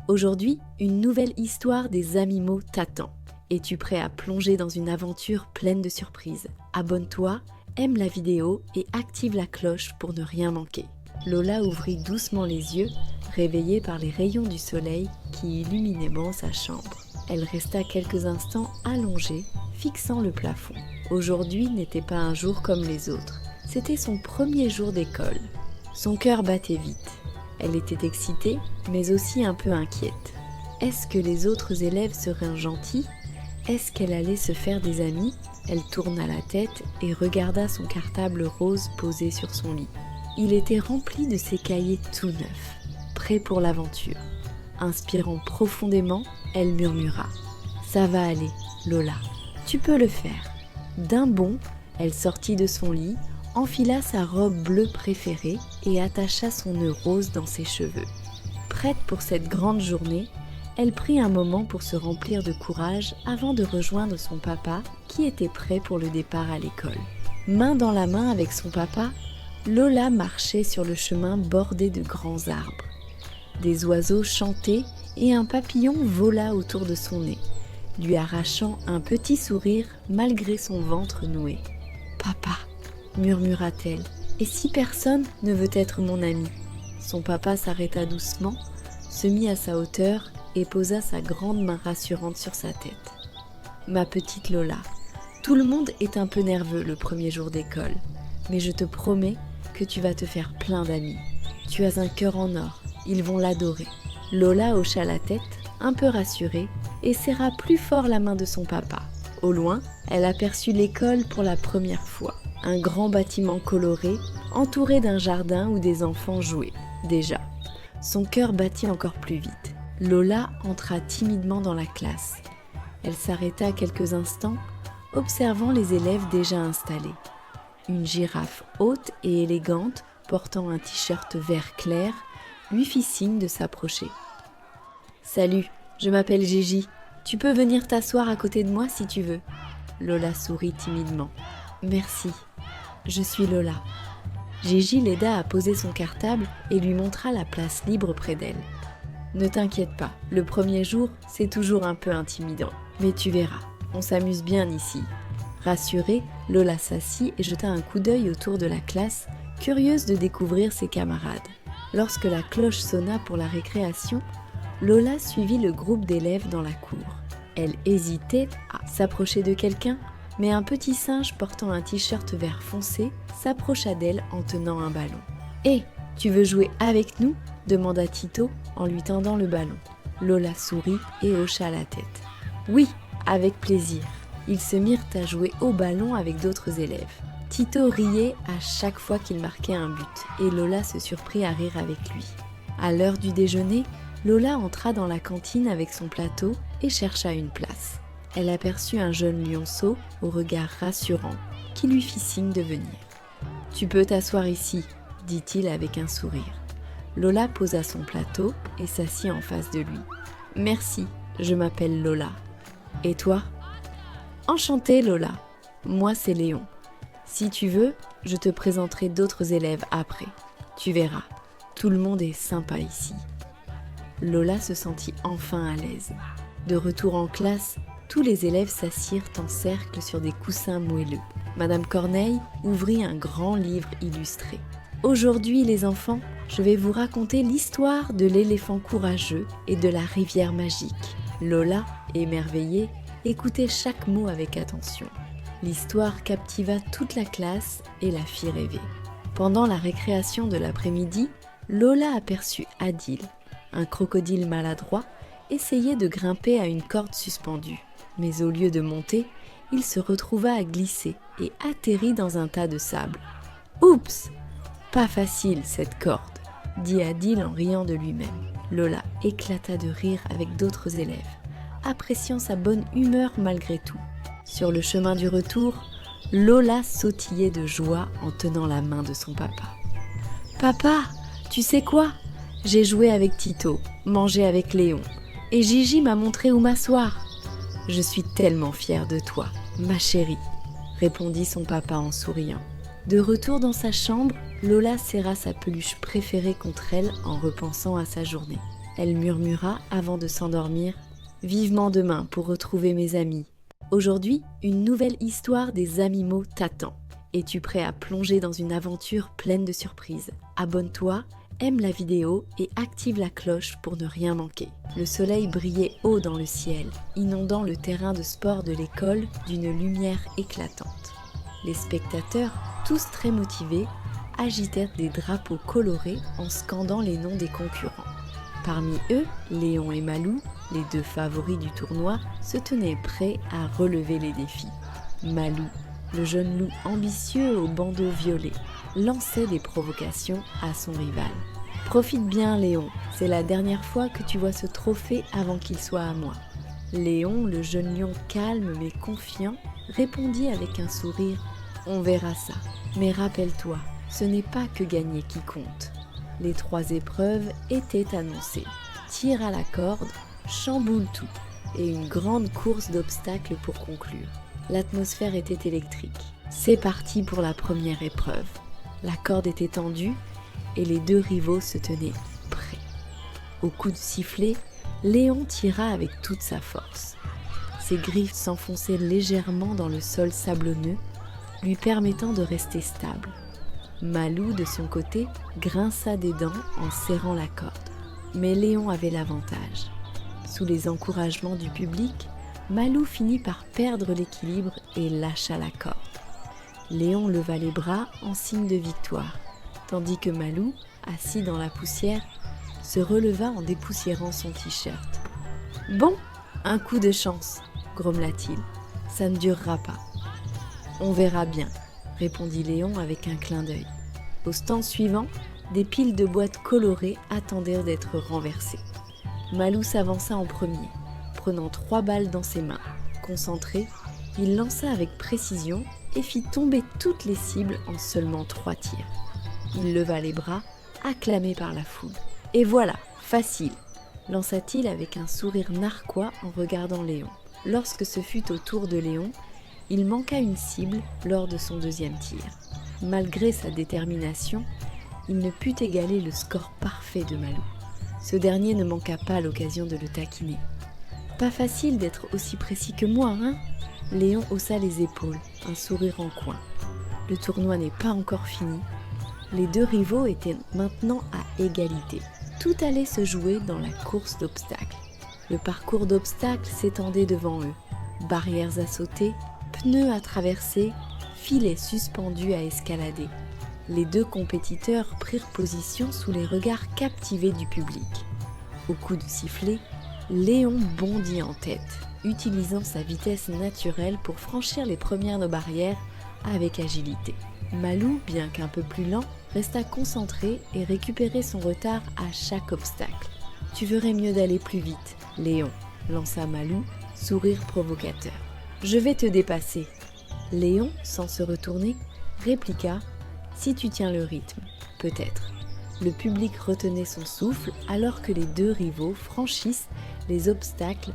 Aujourd'hui, une nouvelle histoire des animaux t'attend. Es-tu prêt à plonger dans une aventure pleine de surprises? Abonne-toi, aime la vidéo et active la cloche pour ne rien manquer. Lola ouvrit doucement les yeux, réveillée par les rayons du soleil qui illuminaient sa chambre. Elle resta quelques instants allongée, fixant le plafond. Aujourd'hui n'était pas un jour comme les autres. C'était son premier jour d'école. Son cœur battait vite. Elle était excitée, mais aussi un peu inquiète. Est-ce que les autres élèves seraient gentils? Est-ce qu'elle allait se faire des amis? Elle tourna la tête et regarda son cartable rose posé sur son lit. Il était rempli de ses cahiers tout neufs, prêts pour l'aventure. Inspirant profondément, elle murmura « Ça va aller, Lola, tu peux le faire ». D'un bond, elle sortit de son lit, enfila sa robe bleue préférée et attacha son nœud rose dans ses cheveux. Prête pour cette grande journée, elle prit un moment pour se remplir de courage avant de rejoindre son papa qui était prêt pour le départ à l'école. Main dans la main avec son papa, Lola marchait sur le chemin bordé de grands arbres. Des oiseaux chantaient et un papillon vola autour de son nez, lui arrachant un petit sourire malgré son ventre noué. « Papa !» murmura-t-elle. « Et si personne ne veut être mon ami ?» Son papa s'arrêta doucement, se mit à sa hauteur et posa sa grande main rassurante sur sa tête. « Ma petite Lola, tout le monde est un peu nerveux le premier jour d'école, mais je te promets que tu vas te faire plein d'amis. Tu as un cœur en or, ils vont l'adorer. » Lola hocha la tête, un peu rassurée, et serra plus fort la main de son papa. Au loin, elle aperçut l'école pour la première fois. Un grand bâtiment coloré, entouré d'un jardin où des enfants jouaient. Déjà, son cœur battit encore plus vite. Lola entra timidement dans la classe. Elle s'arrêta quelques instants, observant les élèves déjà installés. Une girafe haute et élégante, portant un t-shirt vert clair, lui fit signe de s'approcher. « Salut, je m'appelle Gigi. Tu peux venir t'asseoir à côté de moi si tu veux. » Lola sourit timidement. « Merci, je suis Lola. » Gigi l'aida à poser son cartable et lui montra la place libre près d'elle. « Ne t'inquiète pas, le premier jour, c'est toujours un peu intimidant. Mais tu verras, on s'amuse bien ici. » Rassurée, Lola s'assit et jeta un coup d'œil autour de la classe, curieuse de découvrir ses camarades. Lorsque la cloche sonna pour la récréation, Lola suivit le groupe d'élèves dans la cour. Elle hésitait à s'approcher de quelqu'un, mais un petit singe portant un t-shirt vert foncé s'approcha d'elle en tenant un ballon. « Hé, tu veux jouer avec nous ?» demanda Tito en lui tendant le ballon. Lola sourit et hocha la tête. « Oui, avec plaisir. » Ils se mirent à jouer au ballon avec d'autres élèves. Tito riait à chaque fois qu'il marquait un but et Lola se surprit à rire avec lui. À l'heure du déjeuner, Lola entra dans la cantine avec son plateau et chercha une place. Elle aperçut un jeune lionceau au regard rassurant qui lui fit signe de venir. « Tu peux t'asseoir ici » dit-il avec un sourire. Lola posa son plateau et s'assit en face de lui. « Merci, je m'appelle Lola. Et toi ?»« Enchantée Lola, moi c'est Léon. Si tu veux, je te présenterai d'autres élèves après. Tu verras, tout le monde est sympa ici. » Lola se sentit enfin à l'aise. De retour en classe, tous les élèves s'assirent en cercle sur des coussins moelleux. Madame Corneille ouvrit un grand livre illustré. « Aujourd'hui, les enfants, je vais vous raconter l'histoire de l'éléphant courageux et de la rivière magique. » Lola, émerveillée, écoutait chaque mot avec attention. L'histoire captiva toute la classe et la fit rêver. Pendant la récréation de l'après-midi, Lola aperçut Adil, un crocodile maladroit, essayer de grimper à une corde suspendue. Mais au lieu de monter, il se retrouva à glisser et atterrit dans un tas de sable. « Oups ! Pas facile cette corde !» dit Adil en riant de lui-même. Lola éclata de rire avec d'autres élèves, appréciant sa bonne humeur malgré tout. Sur le chemin du retour, Lola sautillait de joie en tenant la main de son papa. « Papa, tu sais quoi ? J'ai joué avec Tito, mangé avec Léon, et Gigi m'a montré où m'asseoir. Je suis tellement fière de toi, ma chérie, » répondit son papa en souriant. De retour dans sa chambre, Lola serra sa peluche préférée contre elle en repensant à sa journée. Elle murmura avant de s'endormir. Vivement demain pour retrouver mes amis. Aujourd'hui, une nouvelle histoire des animaux t'attend. Es-tu prêt à plonger dans une aventure pleine de surprises? Abonne-toi, aime la vidéo et active la cloche pour ne rien manquer. Le soleil brillait haut dans le ciel, inondant le terrain de sport de l'école d'une lumière éclatante. Les spectateurs, tous très motivés, agitèrent des drapeaux colorés en scandant les noms des concurrents. Parmi eux, Léon et Malou, les deux favoris du tournoi, se tenaient prêts à relever les défis. Malou, le jeune loup ambitieux au bandeau violet, lançait des provocations à son rival. « Profite bien, Léon, c'est la dernière fois que tu vois ce trophée avant qu'il soit à moi. » Léon, le jeune lion calme mais confiant, répondit avec un sourire « On verra ça, mais rappelle-toi, ce n'est pas que gagner qui compte. » Les 3 épreuves étaient annoncées. Tir à la corde, chamboule tout et une grande course d'obstacles pour conclure. L'atmosphère était électrique. C'est parti pour la première épreuve. La corde était tendue et les 2 rivaux se tenaient prêts. Au coup de sifflet, Léon tira avec toute sa force. Ses griffes s'enfonçaient légèrement dans le sol sablonneux, lui permettant de rester stable. Malou, de son côté, grinça des dents en serrant la corde. Mais Léon avait l'avantage. Sous les encouragements du public, Malou finit par perdre l'équilibre et lâcha la corde. Léon leva les bras en signe de victoire, tandis que Malou, assis dans la poussière, se releva en dépoussiérant son t-shirt. « Bon, un coup de chance, grommela-t-il. Ça ne durera pas. »« On verra bien. » répondit Léon avec un clin d'œil. Au stand suivant, des piles de boîtes colorées attendaient d'être renversées. Malou s'avança en premier, prenant 3 balles dans ses mains. Concentré, il lança avec précision et fit tomber toutes les cibles en seulement 3 tirs. Il leva les bras, acclamé par la foule. « Et voilà, facile !» lança-t-il avec un sourire narquois en regardant Léon. Lorsque ce fut au tour de Léon, il manqua une cible lors de son 2e tir. Malgré sa détermination, il ne put égaler le score parfait de Malou. Ce dernier ne manqua pas l'occasion de le taquiner. « Pas facile d'être aussi précis que moi, hein ?» Léon haussa les épaules, un sourire en coin. Le tournoi n'est pas encore fini. Les 2 rivaux étaient maintenant à égalité. Tout allait se jouer dans la course d'obstacles. Le parcours d'obstacles s'étendait devant eux. Barrières à sauter, pneus à traverser, filets suspendus à escalader. Les 2 compétiteurs prirent position sous les regards captivés du public. Au coup de sifflet, Léon bondit en tête, utilisant sa vitesse naturelle pour franchir les premières barrières avec agilité. Malou, bien qu'un peu plus lent, resta concentré et récupérait son retard à chaque obstacle. « Tu ferais mieux d'aller plus vite, Léon », lança Malou, sourire provocateur. « Je vais te dépasser. » Léon, sans se retourner, répliqua « Si tu tiens le rythme, peut-être. » Le public retenait son souffle alors que les 2 rivaux franchissent les obstacles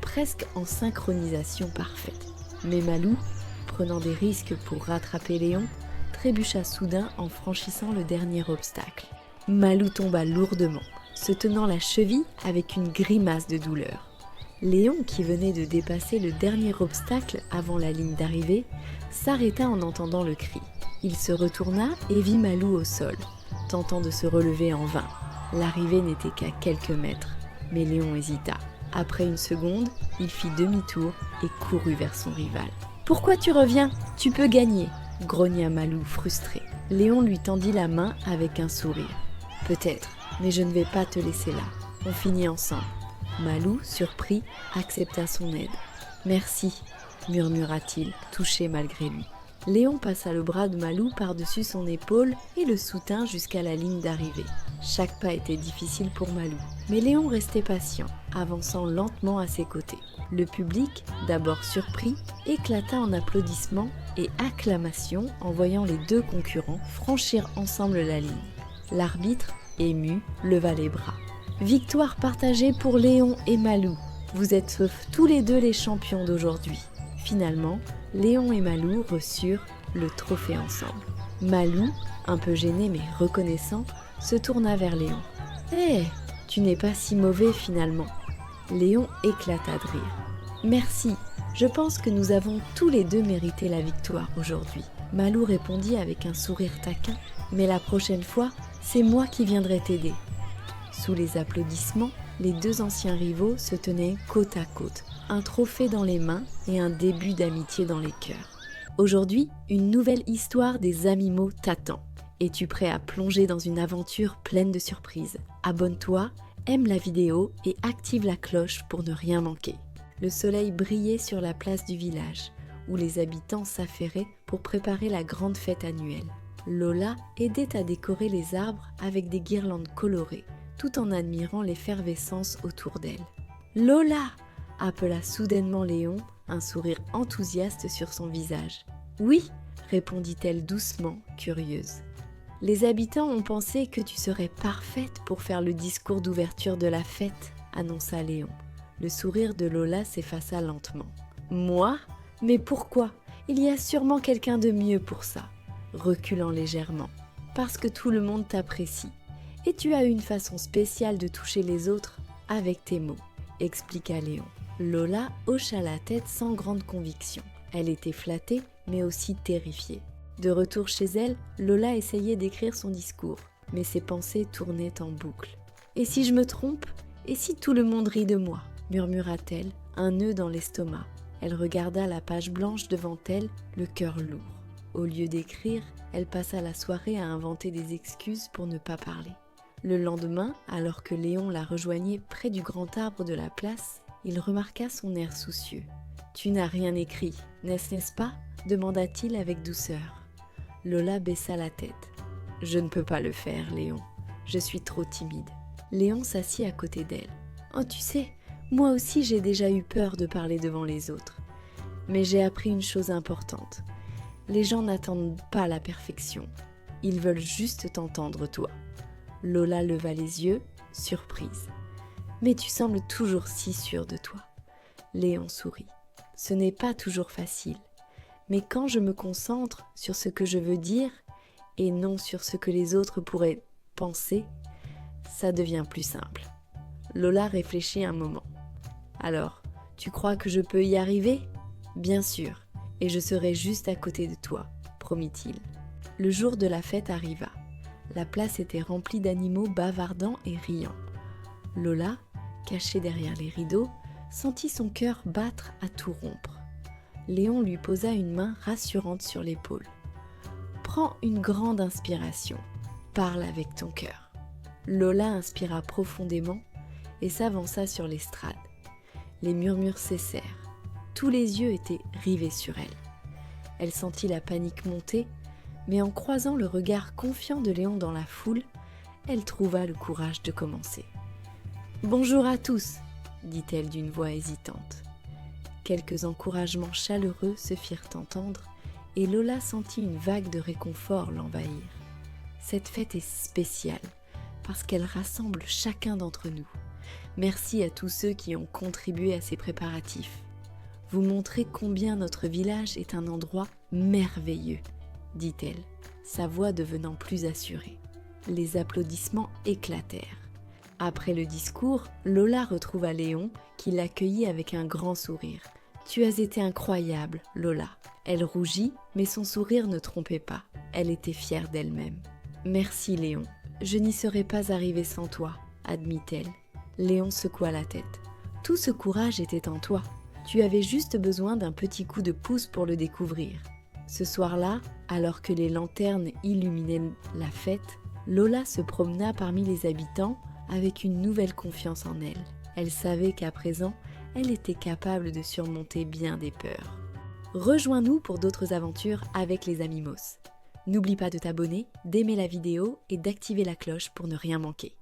presque en synchronisation parfaite. Mais Malou, prenant des risques pour rattraper Léon, trébucha soudain en franchissant le dernier obstacle. Malou tomba lourdement, se tenant la cheville avec une grimace de douleur. Léon, qui venait de dépasser le dernier obstacle avant la ligne d'arrivée, s'arrêta en entendant le cri. Il se retourna et vit Malou au sol, tentant de se relever en vain. L'arrivée n'était qu'à quelques mètres, mais Léon hésita. Après une seconde, il fit demi-tour et courut vers son rival. « Pourquoi tu reviens? Tu peux gagner !» grogna Malou frustré. Léon lui tendit la main avec un sourire. « Peut-être, mais je ne vais pas te laisser là. On finit ensemble. » Malou, surpris, accepta son aide. « Merci » murmura-t-il, touché malgré lui. Léon passa le bras de Malou par-dessus son épaule et le soutint jusqu'à la ligne d'arrivée. Chaque pas était difficile pour Malou, mais Léon restait patient, avançant lentement à ses côtés. Le public, d'abord surpris, éclata en applaudissements et acclamations en voyant les 2 concurrents franchir ensemble la ligne. L'arbitre, ému, leva les bras. « Victoire partagée pour Léon et Malou. Vous êtes tous les 2 les champions d'aujourd'hui. » Finalement, Léon et Malou reçurent le trophée ensemble. Malou, un peu gêné mais reconnaissant, se tourna vers Léon. « Hé, Tu n'es pas si mauvais finalement. Léon éclata de rire. Merci, je pense que nous avons tous les deux mérité la victoire aujourd'hui. Malou répondit avec un sourire taquin. Mais la prochaine fois, c'est moi qui viendrai t'aider. Sous les applaudissements, les deux anciens rivaux se tenaient côte à côte, un trophée dans les mains et un début d'amitié dans les cœurs. Aujourd'hui, une nouvelle histoire des Amimos t'attend. Es-tu prêt à plonger dans une aventure pleine de surprises? Abonne-toi, aime la vidéo et active la cloche pour ne rien manquer. Le soleil brillait sur la place du village, où les habitants s'affairaient pour préparer la grande fête annuelle. Lola aidait à décorer les arbres avec des guirlandes colorées, tout en admirant l'effervescence autour d'elle. « Lola !» appela soudainement Léon, un sourire enthousiaste sur son visage. « Oui !» répondit-elle doucement, curieuse. « Les habitants ont pensé que tu serais parfaite pour faire le discours d'ouverture de la fête, » annonça Léon. Le sourire de Lola s'effaça lentement. « Moi ? Mais pourquoi ? Il y a sûrement quelqu'un de mieux pour ça. » Reculant légèrement. « Parce que tout le monde t'apprécie. Et tu as une façon spéciale de toucher les autres avec tes mots, » expliqua Léon. Lola hocha la tête sans grande conviction. Elle était flattée, mais aussi terrifiée. De retour chez elle, Lola essayait d'écrire son discours, mais ses pensées tournaient en boucle. « Et si je me trompe ? Et si tout le monde rit de moi ?» murmura-t-elle, un nœud dans l'estomac. Elle regarda la page blanche devant elle, le cœur lourd. Au lieu d'écrire, elle passa la soirée à inventer des excuses pour ne pas parler. Le lendemain, alors que Léon la rejoignait près du grand arbre de la place, il remarqua son air soucieux. « Tu n'as rien écrit, n'est-ce pas ?» demanda-t-il avec douceur. Lola baissa la tête. « Je ne peux pas le faire, Léon. Je suis trop timide. » Léon s'assit à côté d'elle. « Oh, tu sais, moi aussi j'ai déjà eu peur de parler devant les autres. Mais j'ai appris une chose importante. Les gens n'attendent pas la perfection. Ils veulent juste t'entendre, toi. » Lola leva les yeux, surprise. « Mais tu sembles toujours si sûre de toi. » Léon sourit. « Ce n'est pas toujours facile. Mais quand je me concentre sur ce que je veux dire et non sur ce que les autres pourraient penser, ça devient plus simple. » Lola réfléchit un moment. « Alors, tu crois que je peux y arriver ? » ?»« Bien sûr, et je serai juste à côté de toi, » promit-il. Le jour de la fête arriva. La place était remplie d'animaux bavardant et riant. Lola, cachée derrière les rideaux, sentit son cœur battre à tout rompre. Léon lui posa une main rassurante sur l'épaule. « Prends une grande inspiration. Parle avec ton cœur. » Lola inspira profondément et s'avança sur l'estrade. Les murmures cessèrent. Tous les yeux étaient rivés sur elle. Elle sentit la panique monter, mais en croisant le regard confiant de Léon dans la foule, elle trouva le courage de commencer. « Bonjour à tous !» dit-elle d'une voix hésitante. Quelques encouragements chaleureux se firent entendre et Lola sentit une vague de réconfort l'envahir. Cette fête est spéciale parce qu'elle rassemble chacun d'entre nous. Merci à tous ceux qui ont contribué à ces préparatifs. Vous montrez combien notre village est un endroit merveilleux, dit-elle, sa voix devenant plus assurée. Les applaudissements éclatèrent. Après le discours, Lola retrouva Léon, qui l'accueillit avec un grand sourire. « Tu as été incroyable, Lola. » Elle rougit, mais son sourire ne trompait pas. Elle était fière d'elle-même. « Merci, Léon. Je n'y serais pas arrivée sans toi, » admit-elle. Léon secoua la tête. « Tout ce courage était en toi. Tu avais juste besoin d'un petit coup de pouce pour le découvrir. » Ce soir-là, alors que les lanternes illuminaient la fête, Lola se promena parmi les habitants avec une nouvelle confiance en elle. Elle savait qu'à présent, elle était capable de surmonter bien des peurs. Rejoins-nous pour d'autres aventures avec les Amimos. N'oublie pas de t'abonner, d'aimer la vidéo et d'activer la cloche pour ne rien manquer.